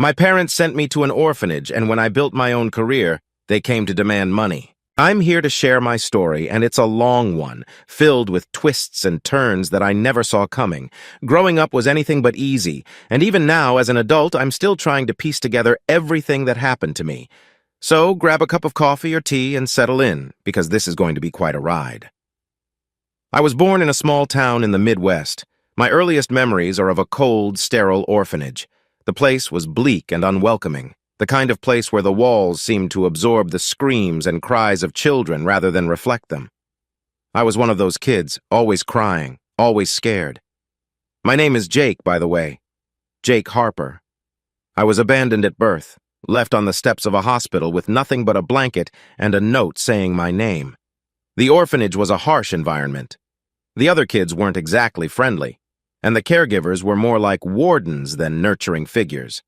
My parents sent me to an orphanage, and when I built my own career, they came to demand money. I'm here to share my story, and it's a long one, filled with twists and turns that I never saw coming. Growing up was anything but easy, and even now, as an adult, I'm still trying to piece together everything that happened to me. So grab a cup of coffee or tea and settle in, because this is going to be quite a ride. I was born in a small town in the Midwest. My earliest memories are of a cold, sterile orphanage. The place was bleak and unwelcoming, the kind of place where the walls seemed to absorb the screams and cries of children rather than reflect them. I was one of those kids, always crying, always scared. My name is Jake, by the way. Jake Harper. I was abandoned at birth, left on the steps of a hospital with nothing but a blanket and a note saying my name. The orphanage was a harsh environment. The other kids weren't exactly friendly, and the caregivers were more like wardens than nurturing figures.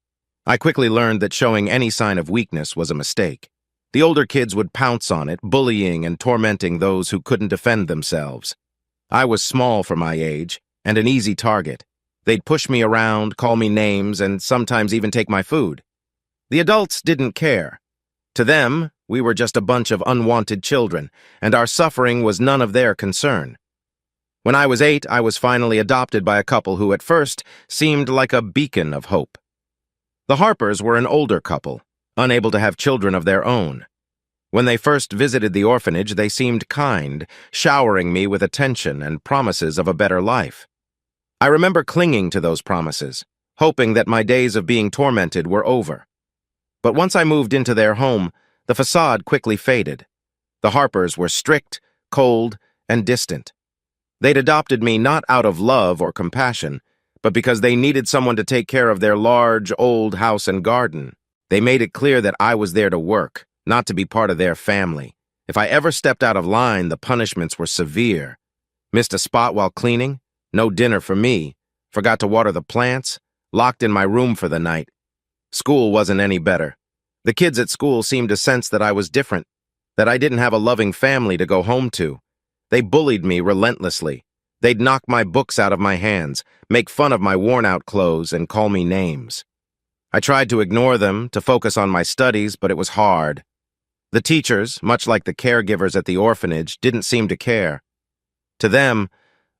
I quickly learned that showing any sign of weakness was a mistake. The older kids would pounce on it, bullying and tormenting those who couldn't defend themselves. I was small for my age, and an easy target. They'd push me around, call me names, and sometimes even take my food. The adults didn't care. To them, we were just a bunch of unwanted children, and our suffering was none of their concern. When I was 8, I was finally adopted by a couple who at first seemed like a beacon of hope. The Harpers were an older couple, unable to have children of their own. When they first visited the orphanage, they seemed kind, showering me with attention and promises of a better life. I remember clinging to those promises, hoping that my days of being tormented were over. But once I moved into their home, the facade quickly faded. The Harpers were strict, cold, and distant. They'd adopted me not out of love or compassion, but because they needed someone to take care of their large, old house and garden. They made it clear that I was there to work, not to be part of their family. If I ever stepped out of line, the punishments were severe. Missed a spot while cleaning? No dinner for me. Forgot to water the plants? Locked in my room for the night. School wasn't any better. The kids at school seemed to sense that I was different, that I didn't have a loving family to go home to. They bullied me relentlessly. They'd knock my books out of my hands, make fun of my worn-out clothes, and call me names. I tried to ignore them, to focus on my studies, but it was hard. The teachers, much like the caregivers at the orphanage, didn't seem to care. To them,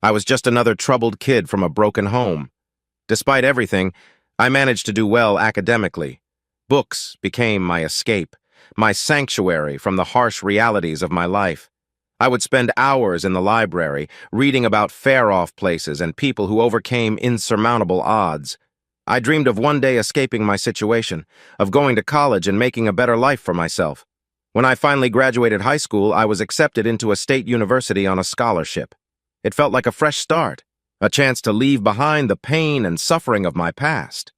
I was just another troubled kid from a broken home. Despite everything, I managed to do well academically. Books became my escape, my sanctuary from the harsh realities of my life. I would spend hours in the library, reading about far-off places and people who overcame insurmountable odds. I dreamed of one day escaping my situation, of going to college and making a better life for myself. When I finally graduated high school, I was accepted into a state university on a scholarship. It felt like a fresh start, a chance to leave behind the pain and suffering of my past.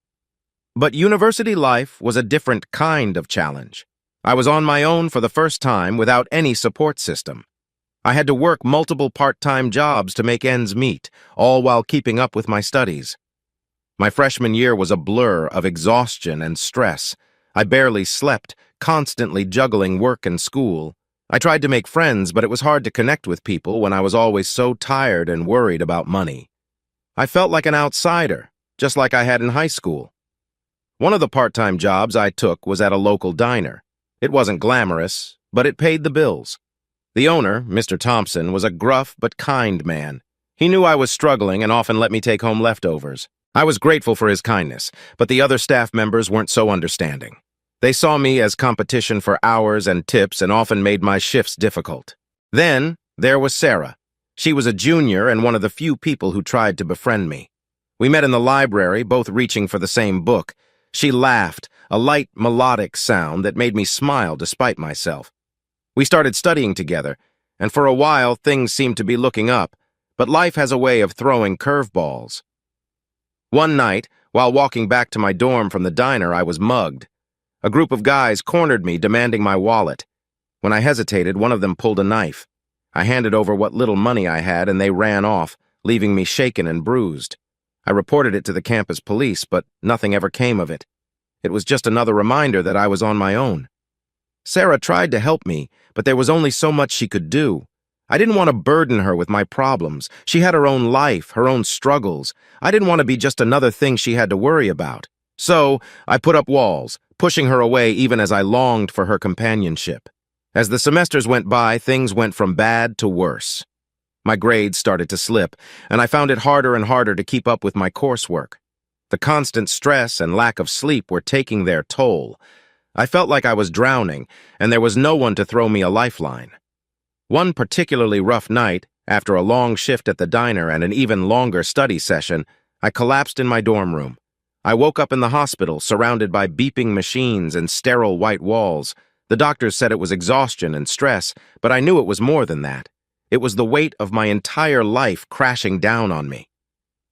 But university life was a different kind of challenge. I was on my own for the first time without any support system. I had to work multiple part-time jobs to make ends meet, all while keeping up with my studies. My freshman year was a blur of exhaustion and stress. I barely slept, constantly juggling work and school. I tried to make friends, but it was hard to connect with people when I was always so tired and worried about money. I felt like an outsider, just like I had in high school. One of the part-time jobs I took was at a local diner. It wasn't glamorous, but it paid the bills. The owner, Mr. Thompson, was a gruff but kind man. He knew I was struggling and often let me take home leftovers. I was grateful for his kindness, but the other staff members weren't so understanding. They saw me as competition for hours and tips and often made my shifts difficult. Then, there was Sarah. She was a junior and one of the few people who tried to befriend me. We met in the library, both reaching for the same book. She laughed, a light, melodic sound that made me smile despite myself. We started studying together, and for a while things seemed to be looking up, but life has a way of throwing curveballs. One night, while walking back to my dorm from the diner, I was mugged. A group of guys cornered me, demanding my wallet. When I hesitated, one of them pulled a knife. I handed over what little money I had, and they ran off, leaving me shaken and bruised. I reported it to the campus police, but nothing ever came of it. It was just another reminder that I was on my own. Sarah tried to help me, but there was only so much she could do. I didn't want to burden her with my problems. She had her own life, her own struggles. I didn't want to be just another thing she had to worry about. So, I put up walls, pushing her away even as I longed for her companionship. As the semesters went by, things went from bad to worse. My grades started to slip, and I found it harder and harder to keep up with my coursework. The constant stress and lack of sleep were taking their toll. I felt like I was drowning, and there was no one to throw me a lifeline. One particularly rough night, after a long shift at the diner and an even longer study session, I collapsed in my dorm room. I woke up in the hospital, surrounded by beeping machines and sterile white walls. The doctors said it was exhaustion and stress, but I knew it was more than that. It was the weight of my entire life crashing down on me.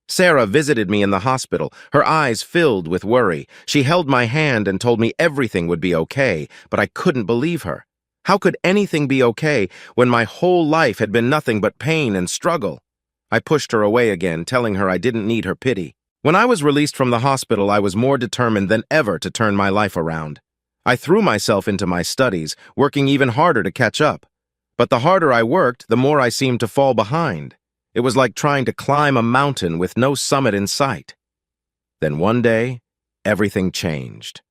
Sarah visited me in the hospital, her eyes filled with worry. She held my hand and told me everything would be okay, but I couldn't believe her. How could anything be okay when my whole life had been nothing but pain and struggle? I pushed her away again, telling her I didn't need her pity. When I was released from the hospital, I was more determined than ever to turn my life around. I threw myself into my studies, working even harder to catch up. But the harder I worked, the more I seemed to fall behind. It was like trying to climb a mountain with no summit in sight. Then one day, everything changed.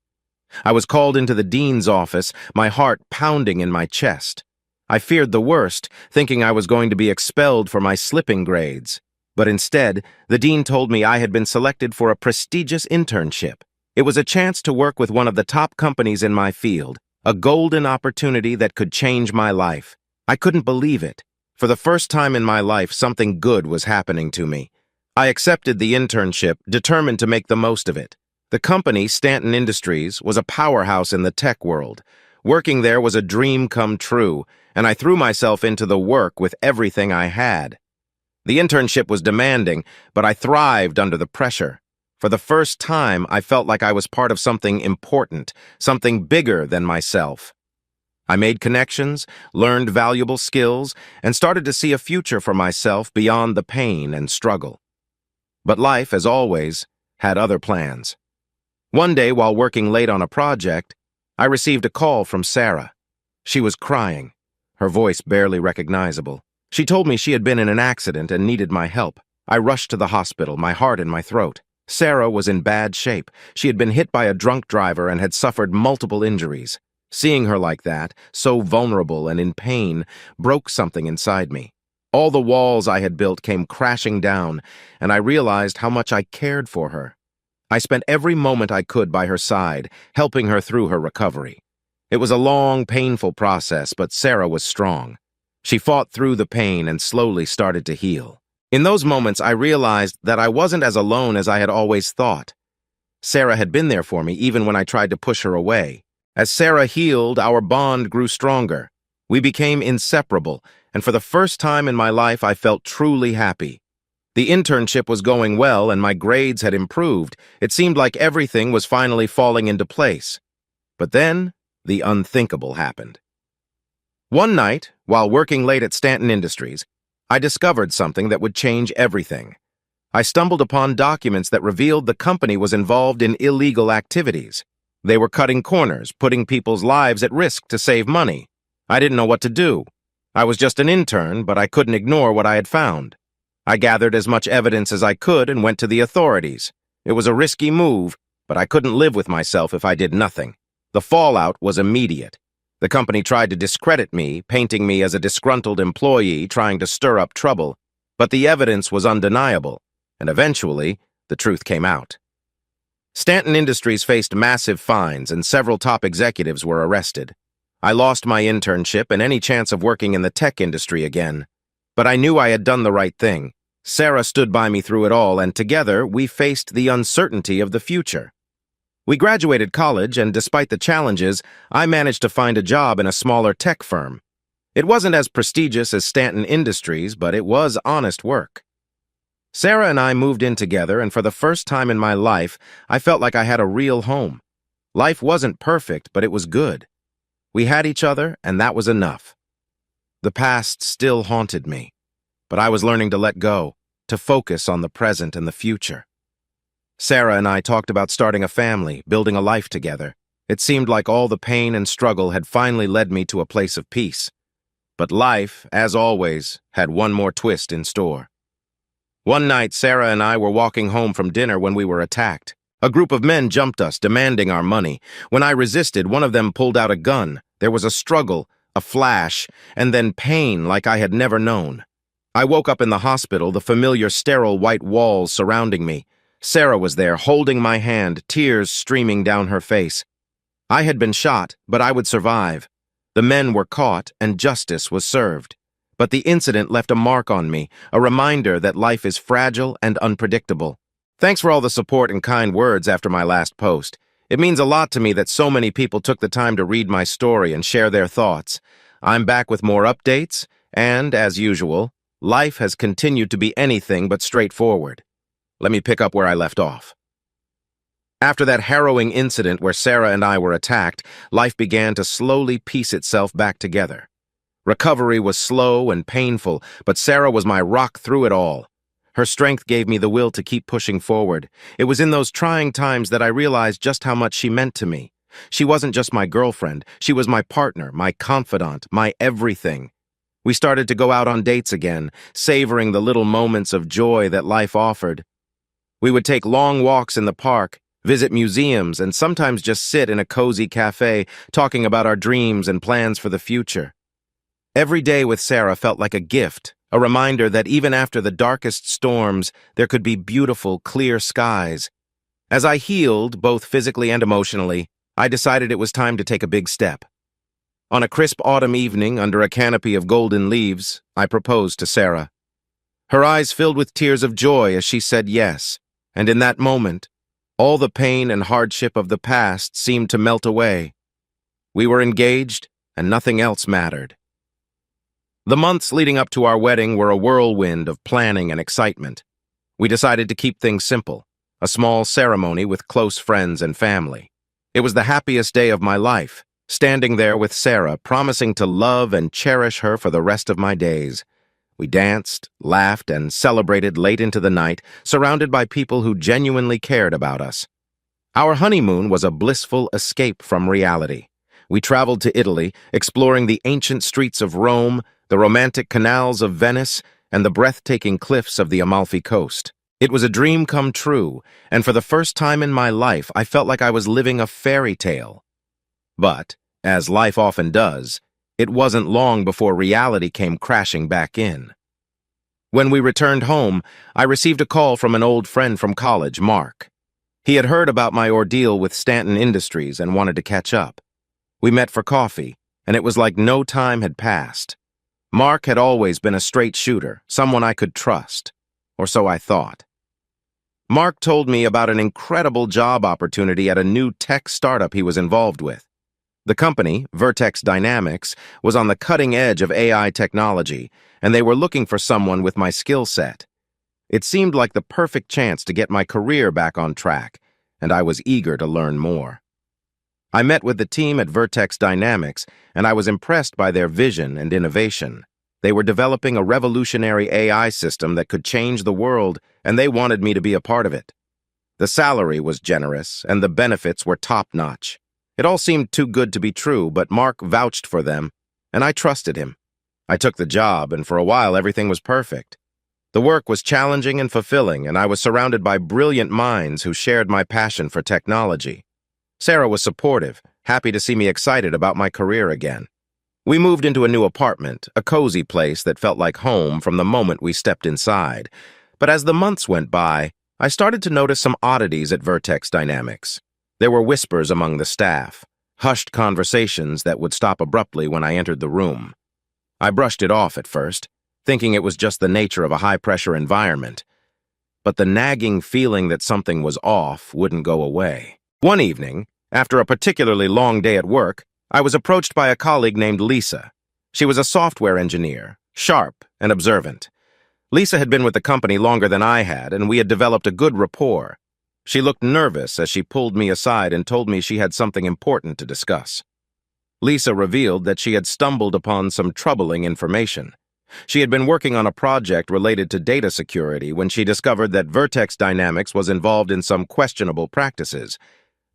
I was called into the dean's office, my heart pounding in my chest. I feared the worst, thinking I was going to be expelled for my slipping grades. But instead, the dean told me I had been selected for a prestigious internship. It was a chance to work with one of the top companies in my field, a golden opportunity that could change my life. I couldn't believe it. For the first time in my life, something good was happening to me. I accepted the internship, determined to make the most of it. The company, Stanton Industries, was a powerhouse in the tech world. Working there was a dream come true, and I threw myself into the work with everything I had. The internship was demanding, but I thrived under the pressure. For the first time, I felt like I was part of something important, something bigger than myself. I made connections, learned valuable skills, and started to see a future for myself beyond the pain and struggle. But life, as always, had other plans. One day, while working late on a project, I received a call from Sarah. She was crying, her voice barely recognizable. She told me she had been in an accident and needed my help. I rushed to the hospital, my heart in my throat. Sarah was in bad shape. She had been hit by a drunk driver and had suffered multiple injuries. Seeing her like that, so vulnerable and in pain, broke something inside me. All the walls I had built came crashing down, and I realized how much I cared for her. I spent every moment I could by her side, helping her through her recovery. It was a long, painful process, but Sarah was strong. She fought through the pain and slowly started to heal. In those moments, I realized that I wasn't as alone as I had always thought. Sarah had been there for me even when I tried to push her away. As Sarah healed, our bond grew stronger. We became inseparable, and for the first time in my life, I felt truly happy. The internship was going well, and my grades had improved. It seemed like everything was finally falling into place. But then, the unthinkable happened. One night, while working late at Stanton Industries, I discovered something that would change everything. I stumbled upon documents that revealed the company was involved in illegal activities. They were cutting corners, putting people's lives at risk to save money. I didn't know what to do. I was just an intern, but I couldn't ignore what I had found. I gathered as much evidence as I could and went to the authorities. It was a risky move, but I couldn't live with myself if I did nothing. The fallout was immediate. The company tried to discredit me, painting me as a disgruntled employee trying to stir up trouble, but the evidence was undeniable, and eventually, the truth came out. Stanton Industries faced massive fines, and several top executives were arrested. I lost my internship and any chance of working in the tech industry again. But I knew I had done the right thing. Sarah stood by me through it all, and together we faced the uncertainty of the future. We graduated college, and despite the challenges, I managed to find a job in a smaller tech firm. It wasn't as prestigious as Stanton Industries, but it was honest work. Sarah and I moved in together, and for the first time in my life, I felt like I had a real home. Life wasn't perfect, but it was good. We had each other, and that was enough. The past still haunted me, but I was learning to let go, to focus on the present and the future. Sarah and I talked about starting a family, building a life together. It seemed like all the pain and struggle had finally led me to a place of peace. But life, as always, had one more twist in store. One night, Sarah and I were walking home from dinner when we were attacked. A group of men jumped us, demanding our money. When I resisted, one of them pulled out a gun. There was a struggle, a flash, and then pain like I had never known. I woke up in the hospital, the familiar sterile white walls surrounding me. Sarah was there, holding my hand, tears streaming down her face. I had been shot, but I would survive. The men were caught, and justice was served. But the incident left a mark on me, a reminder that life is fragile and unpredictable. Thanks for all the support and kind words after my last post. It means a lot to me that so many people took the time to read my story and share their thoughts. I'm back with more updates, and, as usual, life has continued to be anything but straightforward. Let me pick up where I left off. After that harrowing incident where Sarah and I were attacked, life began to slowly piece itself back together. Recovery was slow and painful, but Sarah was my rock through it all. Her strength gave me the will to keep pushing forward. It was in those trying times that I realized just how much she meant to me. She wasn't just my girlfriend. She was my partner, my confidant, my everything. We started to go out on dates again, savoring the little moments of joy that life offered. We would take long walks in the park, visit museums, and sometimes just sit in a cozy cafe, talking about our dreams and plans for the future. Every day with Sarah felt like a gift, a reminder that even after the darkest storms, there could be beautiful, clear skies. As I healed, both physically and emotionally, I decided it was time to take a big step. On a crisp autumn evening, under a canopy of golden leaves, I proposed to Sarah. Her eyes filled with tears of joy as she said yes, and in that moment, all the pain and hardship of the past seemed to melt away. We were engaged, and nothing else mattered. The months leading up to our wedding were a whirlwind of planning and excitement. We decided to keep things simple, a small ceremony with close friends and family. It was the happiest day of my life, standing there with Sarah, promising to love and cherish her for the rest of my days. We danced, laughed, and celebrated late into the night, surrounded by people who genuinely cared about us. Our honeymoon was a blissful escape from reality. We traveled to Italy, exploring the ancient streets of Rome, the romantic canals of Venice, and the breathtaking cliffs of the Amalfi Coast. It was a dream come true, and for the first time in my life, I felt like I was living a fairy tale. But, as life often does, it wasn't long before reality came crashing back in. When we returned home, I received a call from an old friend from college, Mark. He had heard about my ordeal with Stanton Industries and wanted to catch up. We met for coffee, and it was like no time had passed. Mark had always been a straight shooter, someone I could trust, or so I thought. Mark told me about an incredible job opportunity at a new tech startup he was involved with. The company, Vertex Dynamics, was on the cutting edge of AI technology, and they were looking for someone with my skill set. It seemed like the perfect chance to get my career back on track, and I was eager to learn more. I met with the team at Vertex Dynamics, and I was impressed by their vision and innovation. They were developing a revolutionary AI system that could change the world, and they wanted me to be a part of it. The salary was generous, and the benefits were top-notch. It all seemed too good to be true, but Mark vouched for them, and I trusted him. I took the job, and for a while everything was perfect. The work was challenging and fulfilling, and I was surrounded by brilliant minds who shared my passion for technology. Sarah was supportive, happy to see me excited about my career again. We moved into a new apartment, a cozy place that felt like home from the moment we stepped inside. But as the months went by, I started to notice some oddities at Vertex Dynamics. There were whispers among the staff, hushed conversations that would stop abruptly when I entered the room. I brushed it off at first, thinking it was just the nature of a high-pressure environment. But the nagging feeling that something was off wouldn't go away. One evening, after a particularly long day at work, I was approached by a colleague named Lisa. She was a software engineer, sharp and observant. Lisa had been with the company longer than I had, and we had developed a good rapport. She looked nervous as she pulled me aside and told me she had something important to discuss. Lisa revealed that she had stumbled upon some troubling information. She had been working on a project related to data security when she discovered that Vertex Dynamics was involved in some questionable practices.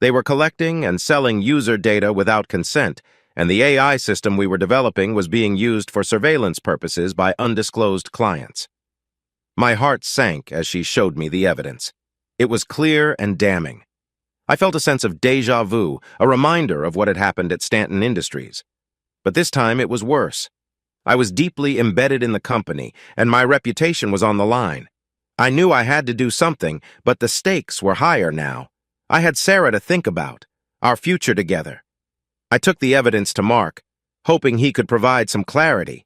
They were collecting and selling user data without consent, and the AI system we were developing was being used for surveillance purposes by undisclosed clients. My heart sank as she showed me the evidence. It was clear and damning. I felt a sense of déjà vu, a reminder of what had happened at Stanton Industries. But this time it was worse. I was deeply embedded in the company, and my reputation was on the line. I knew I had to do something, but the stakes were higher now. I had Sarah to think about, our future together. I took the evidence to Mark, hoping he could provide some clarity.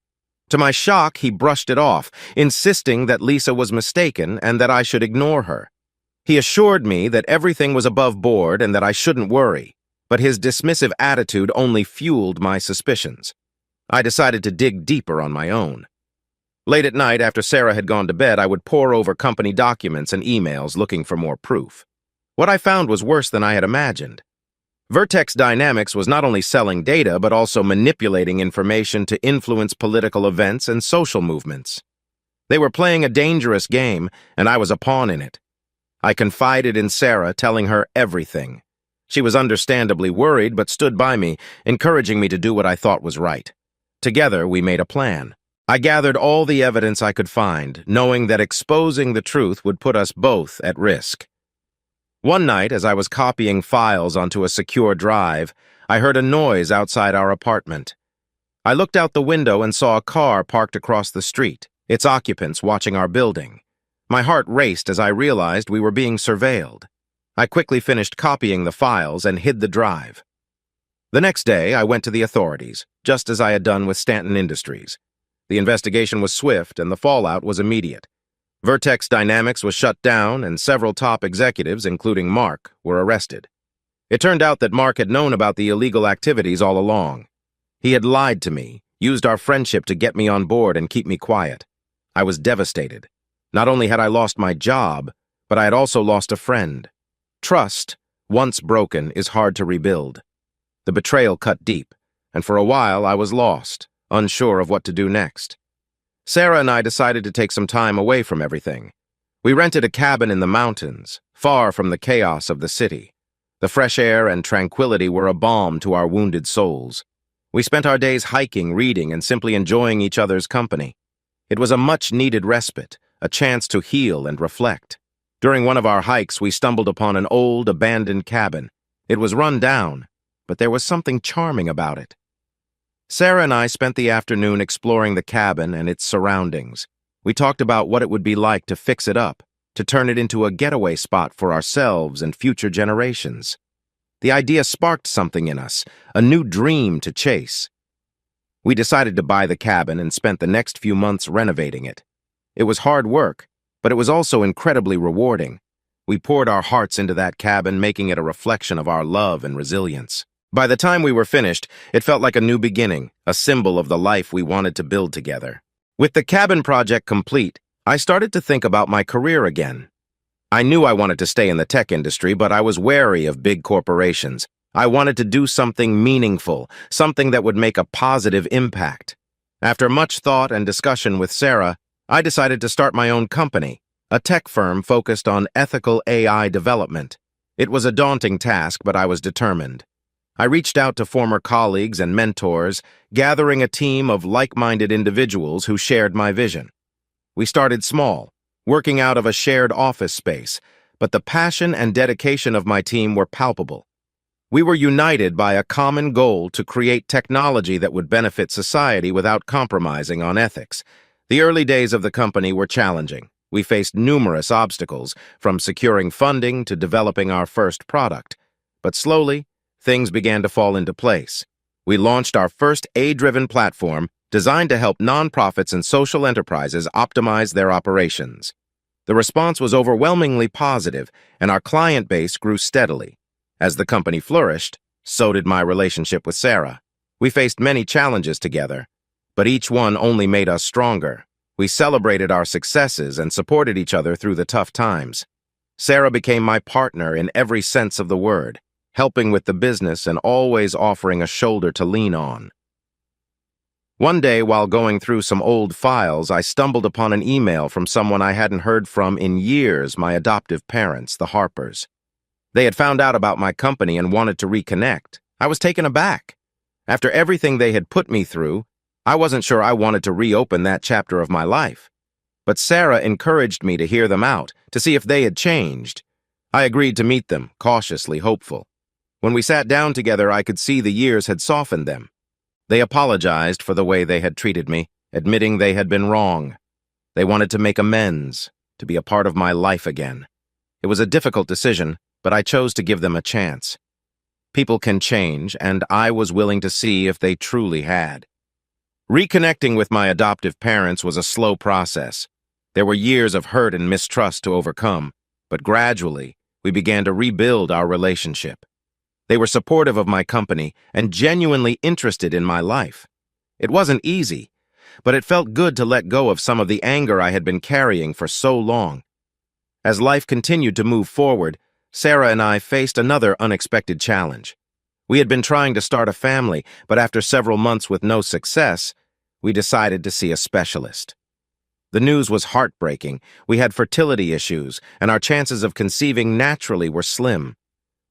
To my shock, he brushed it off, insisting that Lisa was mistaken and that I should ignore her. He assured me that everything was above board and that I shouldn't worry, but his dismissive attitude only fueled my suspicions. I decided to dig deeper on my own. Late at night, after Sarah had gone to bed, I would pore over company documents and emails looking for more proof. What I found was worse than I had imagined. Vertex Dynamics was not only selling data, but also manipulating information to influence political events and social movements. They were playing a dangerous game, and I was a pawn in it. I confided in Sarah, telling her everything. She was understandably worried, but stood by me, encouraging me to do what I thought was right. Together, we made a plan. I gathered all the evidence I could find, knowing that exposing the truth would put us both at risk. One night, as I was copying files onto a secure drive, I heard a noise outside our apartment. I looked out the window and saw a car parked across the street, its occupants watching our building. My heart raced as I realized we were being surveilled. I quickly finished copying the files and hid the drive. The next day, I went to the authorities, just as I had done with Stanton Industries. The investigation was swift and the fallout was immediate. Vertex Dynamics was shut down and several top executives, including Mark, were arrested. It turned out that Mark had known about the illegal activities all along. He had lied to me, used our friendship to get me on board and keep me quiet. I was devastated. Not only had I lost my job, but I had also lost a friend. Trust, once broken, is hard to rebuild. The betrayal cut deep, and for a while I was lost, unsure of what to do next. Sarah and I decided to take some time away from everything. We rented a cabin in the mountains, far from the chaos of the city. The fresh air and tranquility were a balm to our wounded souls. We spent our days hiking, reading, and simply enjoying each other's company. It was a much-needed respite, a chance to heal and reflect. During one of our hikes, we stumbled upon an old, abandoned cabin. It was run down, but there was something charming about it. Sarah and I spent the afternoon exploring the cabin and its surroundings. We talked about what it would be like to fix it up, to turn it into a getaway spot for ourselves and future generations. The idea sparked something in us, a new dream to chase. We decided to buy the cabin and spent the next few months renovating it. It was hard work, but it was also incredibly rewarding. We poured our hearts into that cabin, making it a reflection of our love and resilience. By the time we were finished, it felt like a new beginning, a symbol of the life we wanted to build together. With the cabin project complete, I started to think about my career again. I knew I wanted to stay in the tech industry, but I was wary of big corporations. I wanted to do something meaningful, something that would make a positive impact. After much thought and discussion with Sarah, I decided to start my own company, a tech firm focused on ethical AI development. It was a daunting task, but I was determined. I reached out to former colleagues and mentors, gathering a team of like-minded individuals who shared my vision. We started small, working out of a shared office space, but the passion and dedication of my team were palpable. We were united by a common goal to create technology that would benefit society without compromising on ethics. The early days of the company were challenging. We faced numerous obstacles, from securing funding to developing our first product. But slowly, things began to fall into place. We launched our first AI-driven platform designed to help nonprofits and social enterprises optimize their operations. The response was overwhelmingly positive, and our client base grew steadily. As the company flourished, so did my relationship with Sarah. We faced many challenges together, but each one only made us stronger. We celebrated our successes and supported each other through the tough times. Sarah became my partner in every sense of the word, helping with the business and always offering a shoulder to lean on. One day, while going through some old files, I stumbled upon an email from someone I hadn't heard from in years, my adoptive parents, the Harpers. They had found out about my company and wanted to reconnect. I was taken aback. After everything they had put me through, I wasn't sure I wanted to reopen that chapter of my life. But Sarah encouraged me to hear them out, to see if they had changed. I agreed to meet them, cautiously hopeful. When we sat down together, I could see the years had softened them. They apologized for the way they had treated me, admitting they had been wrong. They wanted to make amends, to be a part of my life again. It was a difficult decision, but I chose to give them a chance. People can change, and I was willing to see if they truly had. Reconnecting with my adoptive parents was a slow process. There were years of hurt and mistrust to overcome, but gradually, we began to rebuild our relationship. They were supportive of my company and genuinely interested in my life. It wasn't easy, but it felt good to let go of some of the anger I had been carrying for so long. As life continued to move forward, Sarah and I faced another unexpected challenge. We had been trying to start a family, but after several months with no success, we decided to see a specialist. The news was heartbreaking. We had fertility issues, and our chances of conceiving naturally were slim.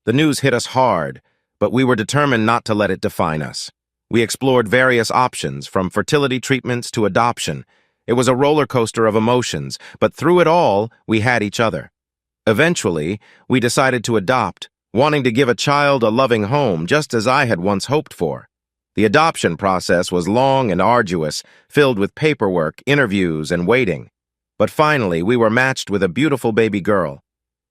The news hit us hard, but we were determined not to let it define us. We explored various options, from fertility treatments to adoption. It was a roller coaster of emotions, but through it all, we had each other. Eventually, we decided to adopt, wanting to give a child a loving home, just as I had once hoped for. The adoption process was long and arduous, filled with paperwork, interviews, and waiting. But finally, we were matched with a beautiful baby girl.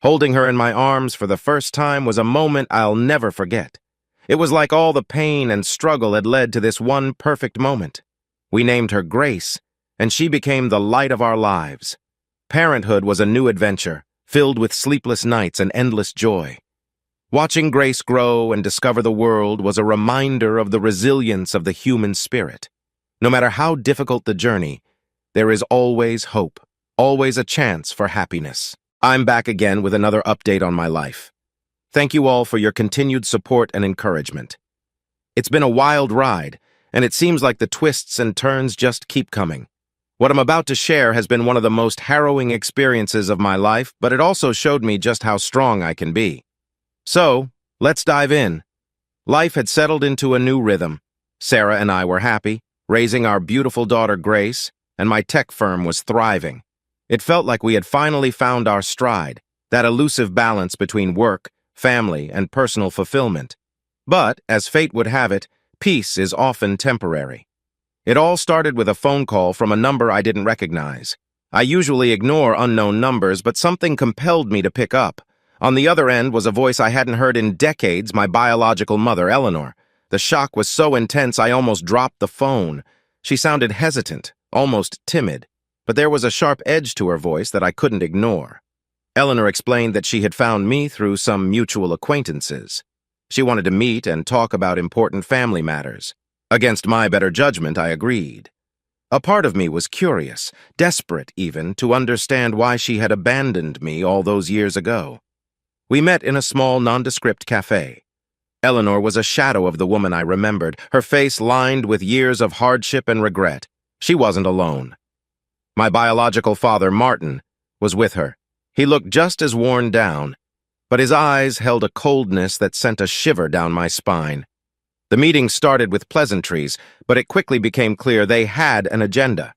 Holding her in my arms for the first time was a moment I'll never forget. It was like all the pain and struggle had led to this one perfect moment. We named her Grace, and she became the light of our lives. Parenthood was a new adventure, filled with sleepless nights and endless joy. Watching Grace grow and discover the world was a reminder of the resilience of the human spirit. No matter how difficult the journey, there is always hope, always a chance for happiness. I'm back again with another update on my life. Thank you all for your continued support and encouragement. It's been a wild ride, and it seems like the twists and turns just keep coming. What I'm about to share has been one of the most harrowing experiences of my life, but it also showed me just how strong I can be. So, let's dive in. Life had settled into a new rhythm. Sarah and I were happy, raising our beautiful daughter Grace, and my tech firm was thriving. It felt like we had finally found our stride, that elusive balance between work, family, and personal fulfillment. But, as fate would have it, peace is often temporary. It all started with a phone call from a number I didn't recognize. I usually ignore unknown numbers, but something compelled me to pick up. On the other end was a voice I hadn't heard in decades, my biological mother, Eleanor. The shock was so intense I almost dropped the phone. She sounded hesitant, almost timid, but there was a sharp edge to her voice that I couldn't ignore. Eleanor explained that she had found me through some mutual acquaintances. She wanted to meet and talk about important family matters. Against my better judgment, I agreed. A part of me was curious, desperate even, to understand why she had abandoned me all those years ago. We met in a small, nondescript cafe. Eleanor was a shadow of the woman I remembered, her face lined with years of hardship and regret. She wasn't alone. My biological father, Martin, was with her. He looked just as worn down, but his eyes held a coldness that sent a shiver down my spine. The meeting started with pleasantries, but it quickly became clear they had an agenda.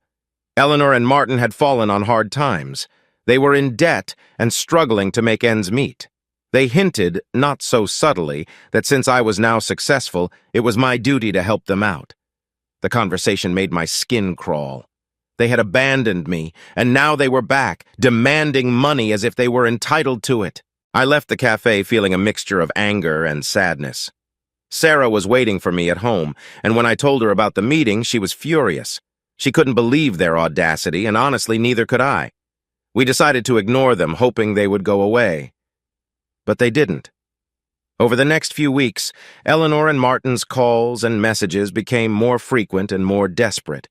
Eleanor and Martin had fallen on hard times. They were in debt and struggling to make ends meet. They hinted, not so subtly, that since I was now successful, it was my duty to help them out. The conversation made my skin crawl. They had abandoned me, and now they were back, demanding money as if they were entitled to it. I left the cafe feeling a mixture of anger and sadness. Sarah was waiting for me at home, and when I told her about the meeting, she was furious. She couldn't believe their audacity, and honestly, neither could I. We decided to ignore them, hoping they would go away. But they didn't. Over the next few weeks, Eleanor and Martin's calls and messages became more frequent and more desperate.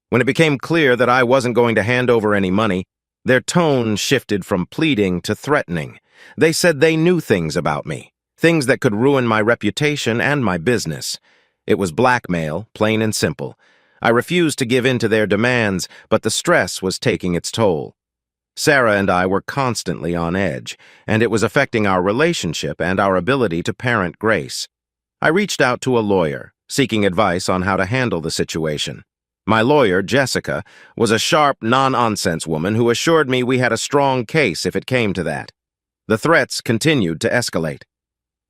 When it became clear that I wasn't going to hand over any money, their tone shifted from pleading to threatening. They said they knew things about me, things that could ruin my reputation and my business. It was blackmail, plain and simple. I refused to give in to their demands, but the stress was taking its toll. Sarah and I were constantly on edge, and it was affecting our relationship and our ability to parent Grace. I reached out to a lawyer, seeking advice on how to handle the situation. My lawyer, Jessica, was a sharp, no-nonsense woman who assured me we had a strong case if it came to that. The threats continued to escalate.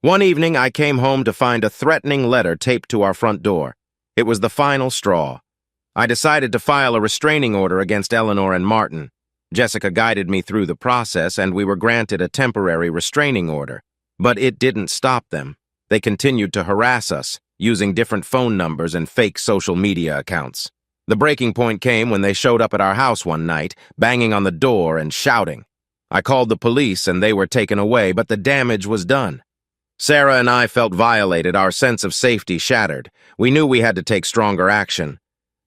One evening, I came home to find a threatening letter taped to our front door. It was the final straw. I decided to file a restraining order against Eleanor and Martin. Jessica guided me through the process, and we were granted a temporary restraining order. But it didn't stop them. They continued to harass us, using different phone numbers and fake social media accounts. The breaking point came when they showed up at our house one night, banging on the door and shouting. I called the police and they were taken away, but the damage was done. Sarah and I felt violated, our sense of safety shattered. We knew we had to take stronger action.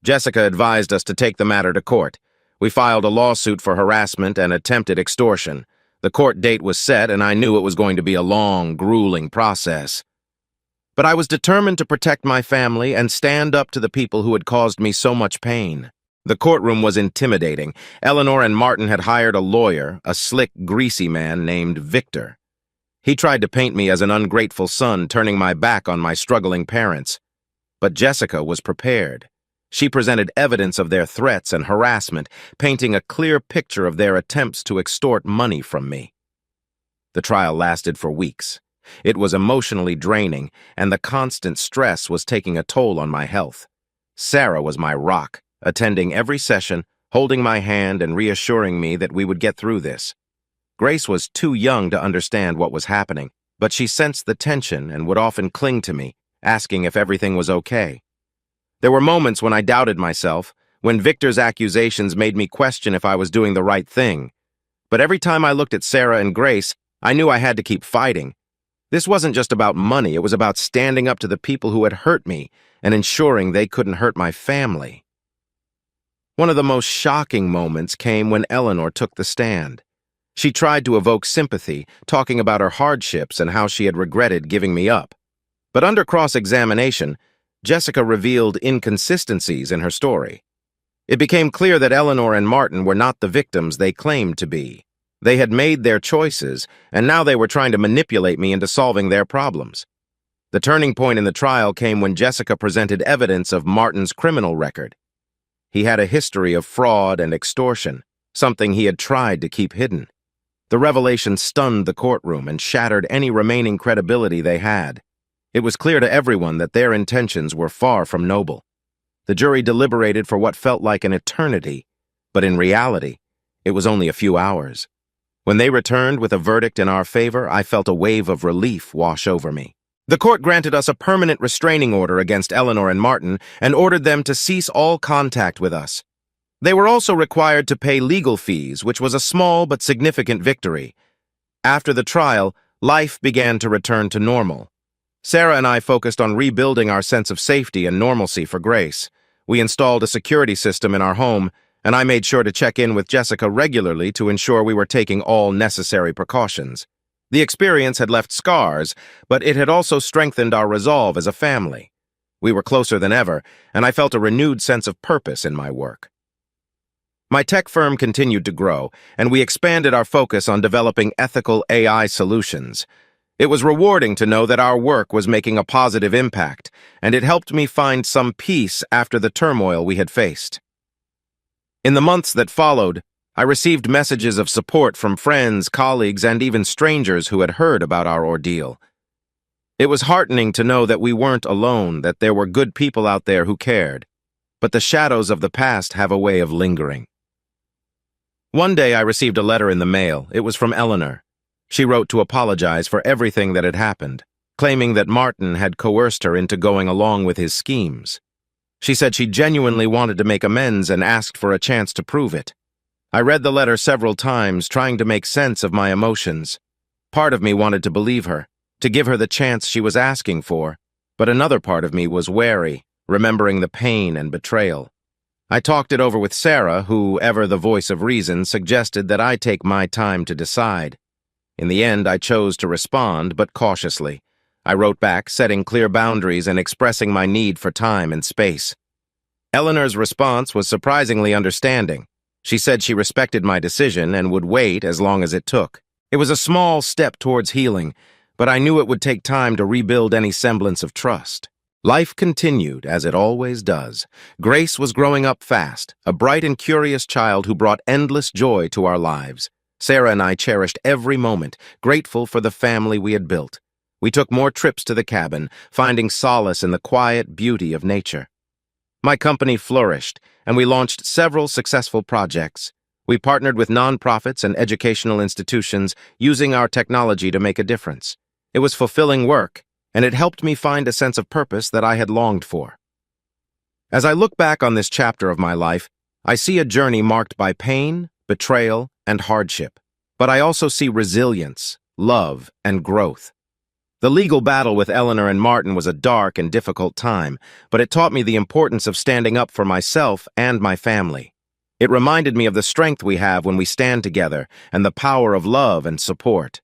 Jessica advised us to take the matter to court. We filed a lawsuit for harassment and attempted extortion. The court date was set, and I knew it was going to be a long, grueling process. But I was determined to protect my family and stand up to the people who had caused me so much pain. The courtroom was intimidating. Eleanor and Martin had hired a lawyer, a slick, greasy man named Victor. He tried to paint me as an ungrateful son, turning my back on my struggling parents. But Jessica was prepared. She presented evidence of their threats and harassment, painting a clear picture of their attempts to extort money from me. The trial lasted for weeks. It was emotionally draining, and the constant stress was taking a toll on my health. Sarah was my rock, attending every session, holding my hand and reassuring me that we would get through this. Grace was too young to understand what was happening, but she sensed the tension and would often cling to me, asking if everything was okay. There were moments when I doubted myself, when Victor's accusations made me question if I was doing the right thing. But every time I looked at Sarah and Grace, I knew I had to keep fighting. This wasn't just about money, it was about standing up to the people who had hurt me and ensuring they couldn't hurt my family. One of the most shocking moments came when Eleanor took the stand. She tried to evoke sympathy, talking about her hardships and how she had regretted giving me up. But under cross-examination, Jessica revealed inconsistencies in her story. It became clear that Eleanor and Martin were not the victims they claimed to be. They had made their choices, and now they were trying to manipulate me into solving their problems. The turning point in the trial came when Jessica presented evidence of Martin's criminal record. He had a history of fraud and extortion, something he had tried to keep hidden. The revelation stunned the courtroom and shattered any remaining credibility they had. It was clear to everyone that their intentions were far from noble. The jury deliberated for what felt like an eternity, but in reality, it was only a few hours. When they returned with a verdict in our favor, I felt a wave of relief wash over me. The court granted us a permanent restraining order against Eleanor and Martin and ordered them to cease all contact with us. They were also required to pay legal fees, which was a small but significant victory. After the trial, life began to return to normal. Sarah and I focused on rebuilding our sense of safety and normalcy for Grace. We installed a security system in our home, and I made sure to check in with Jessica regularly to ensure we were taking all necessary precautions. The experience had left scars, but it had also strengthened our resolve as a family. We were closer than ever, and I felt a renewed sense of purpose in my work. My tech firm continued to grow, and we expanded our focus on developing ethical AI solutions. It was rewarding to know that our work was making a positive impact, and it helped me find some peace after the turmoil we had faced. In the months that followed, I received messages of support from friends, colleagues, and even strangers who had heard about our ordeal. It was heartening to know that we weren't alone, that there were good people out there who cared. But the shadows of the past have a way of lingering. One day I received a letter in the mail. It was from Eleanor. She wrote to apologize for everything that had happened, claiming that Martin had coerced her into going along with his schemes. She said she genuinely wanted to make amends and asked for a chance to prove it. I read the letter several times, trying to make sense of my emotions. Part of me wanted to believe her, to give her the chance she was asking for, but another part of me was wary, remembering the pain and betrayal. I talked it over with Sarah, who, ever the voice of reason, suggested that I take my time to decide. In the end, I chose to respond, but cautiously. I wrote back, setting clear boundaries and expressing my need for time and space. Eleanor's response was surprisingly understanding. She said she respected my decision and would wait as long as it took. It was a small step towards healing, but I knew it would take time to rebuild any semblance of trust. Life continued, as it always does. Grace was growing up fast, a bright and curious child who brought endless joy to our lives. Sarah and I cherished every moment, grateful for the family we had built. We took more trips to the cabin, finding solace in the quiet beauty of nature. My company flourished, and we launched several successful projects. We partnered with nonprofits and educational institutions, using our technology to make a difference. It was fulfilling work, and it helped me find a sense of purpose that I had longed for. As I look back on this chapter of my life, I see a journey marked by pain, betrayal, and hardship. But I also see resilience, love, and growth. The legal battle with Eleanor and Martin was a dark and difficult time, but it taught me the importance of standing up for myself and my family. It reminded me of the strength we have when we stand together and the power of love and support.